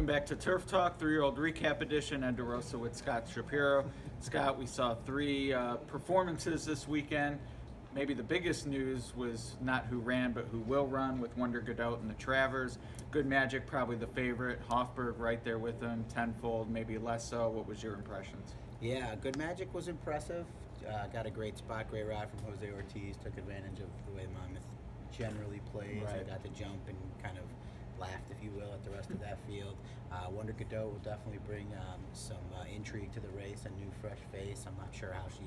Welcome back to Turf Talk, 3-year-old recap edition, and DeRosa with Scott Shapiro. Scott, we saw three performances this weekend. Maybe the biggest news was not who ran, but who will run with Wonder Gadot and the Travers. Good Magic, probably the favorite. Hofburg right there with him, tenfold, maybe less so. What was your impressions? Yeah, Good Magic was impressive. Got a great spot, great ride from Jose Ortiz. Took advantage of the way Monmouth generally plays. Right. And got to jump and kind of laughed, if you will, at the rest of that field. Wonder Gadot will definitely bring some intrigue to the race, a new fresh face. I'm not sure how she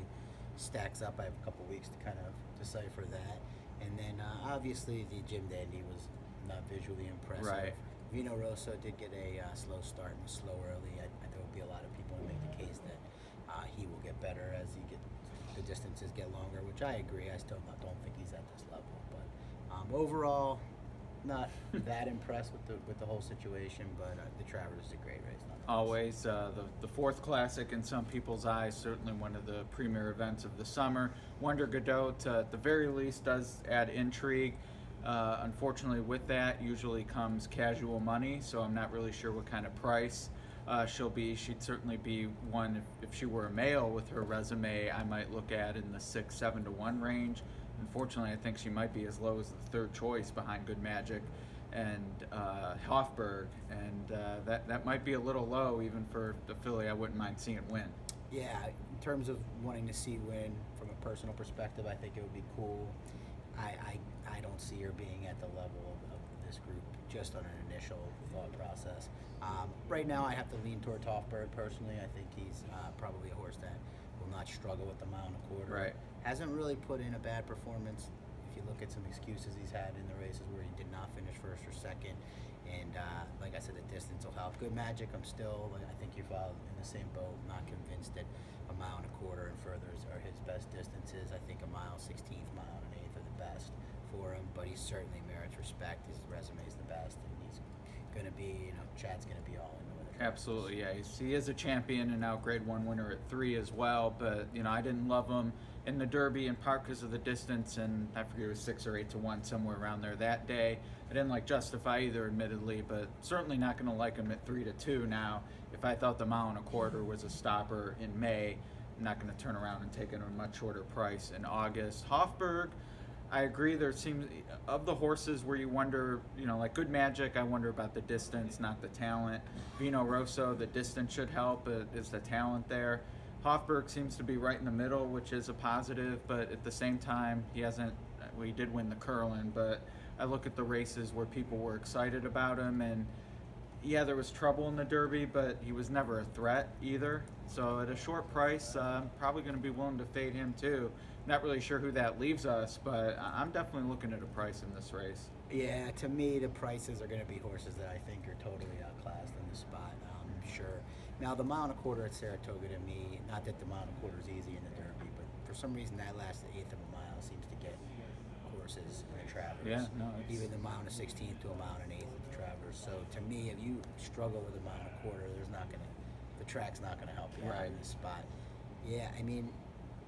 stacks up. I have a couple weeks to kind of decipher that. And then obviously the Jim Dandy was not visually impressive. Right. Vino Rosso did get a slow start and was slow early. There will be a lot of people who make the case that he will get better as the distances get longer, which I agree. I still don't think he's at this level. But overall, not that impressed with the whole situation, but the Travers is a great race. Always the fourth classic in some people's eyes, certainly one of the premier events of the summer. Wonder Gadot, at the very least, does add intrigue. Unfortunately, with that usually comes casual money, so I'm not really sure what kind of price she'll be. She'd certainly be one, if she were a male with her resume, I might look at in the 6-7 to 1 range. Unfortunately, I think she might be as low as the third choice behind Good Magic and Hofburg, and that might be a little low even for the filly. I wouldn't mind seeing it win. Yeah, in terms of wanting to see win from a personal perspective, I think it would be cool. I don't see her being at the level of this group just on an initial thought process. Right now, I have to lean towards Hofburg personally. I think he's probably a horse that will not struggle with the mile and a quarter. Right. Hasn't really put in a bad performance. If you look at some excuses he's had in the races where he did not finish first or second, and like I said, the distance will help. Good Magic, I think you fall in the same boat. Not convinced that a mile and a quarter and furthers are his best distances. I think a mile 16th, mile and an eighth are the best for him, but he certainly merits respect. His resume is the best, and he's going to be, Chad's going to be all in with it. Absolutely, yeah. He is a champion and now Grade 1 winner at 3 as well, but I didn't love him in the Derby in part because of the distance, and I forget it was 6 or 8 to 1, somewhere around there that day. I didn't like Justify either, admittedly, but certainly not going to like him at 3 to 2 now. If I thought the mile and a quarter was a stopper in May, I'm not going to turn around and take it at a much shorter price in August. Hofburg, I agree. There seems, of the horses where you wonder, like Good Magic, I wonder about the distance, not the talent. Vino Rosso, the distance should help, but is the talent there? Hofburg seems to be right in the middle, which is a positive, but at the same time, he did win the Curlin, but I look at the races where people were excited about him, and yeah, there was trouble in the Derby, but he was never a threat either. So at a short price, I'm probably going to be willing to fade him too. Not really sure who that leaves us, but I'm definitely looking at a price in this race. Yeah, to me, the prices are going to be horses that I think are totally outclassed in the spot. I'm sure. Now, the mile and a quarter at Saratoga, to me, not that the mile and a quarter is easy in the Derby, but for some reason that last eighth of a mile seems to get horses in the Travers. Yeah, no, even the mile and a 16th to a mile and an eighth of the Travers. So to me, if you struggle with a mile and a quarter, the track's not going to help you out in this spot. Yeah, I mean,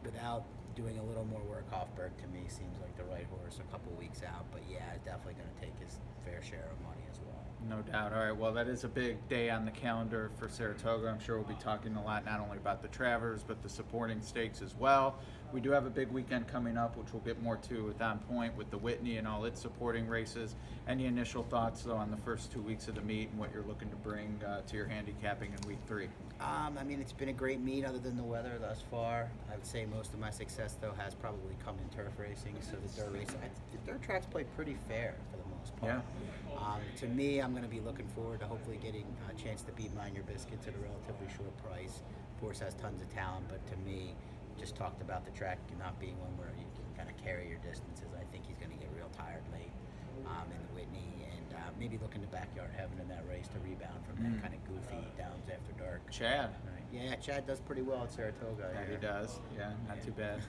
without doing a little more work, Hofburg to me seems like the right horse a couple weeks out, but yeah, definitely going to take his fair share of money as well. No doubt. All right, well, that is a big day on the calendar for Saratoga. I'm sure we'll be talking a lot not only about the Travers, but the supporting stakes as well. We do have a big weekend coming up, which we'll get more to with On Point, with the Whitney and all its supporting races. Any initial thoughts, though, on the first 2 weeks of the meet and what you're looking to bring to your handicapping in week 3? I mean, it's been a great meet other than the weather thus far. I would say most of my success, though, has probably come in turf racing. So the dirt racing, the dirt tracks play pretty fair for the most part. Yeah. To me, I'm going to be looking forward to hopefully getting a chance to beat Mind Your Biscuits at a relatively short price. Force has tons of talent, but to me, just talked about the track not being one where you can kind of carry your distances. I think he's going to get real tired late in the Whitney, and maybe looking to backyard heaven in that race to rebound from that kind of goofy downs after dark. Chad. Yeah, Chad does pretty well at Saratoga. Yeah, he does. Yeah, not too bad.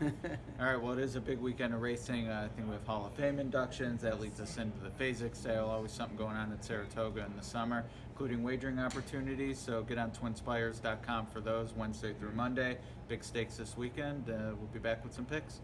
All right, well, it is a big weekend of racing. I think we have Hall of Fame inductions. That leads us into the Phasic sale. Always something going on at Saratoga in the summer, including wagering opportunities. So get on twinspires.com for those Wednesday through Monday. Big stakes this weekend. We'll be back with some picks.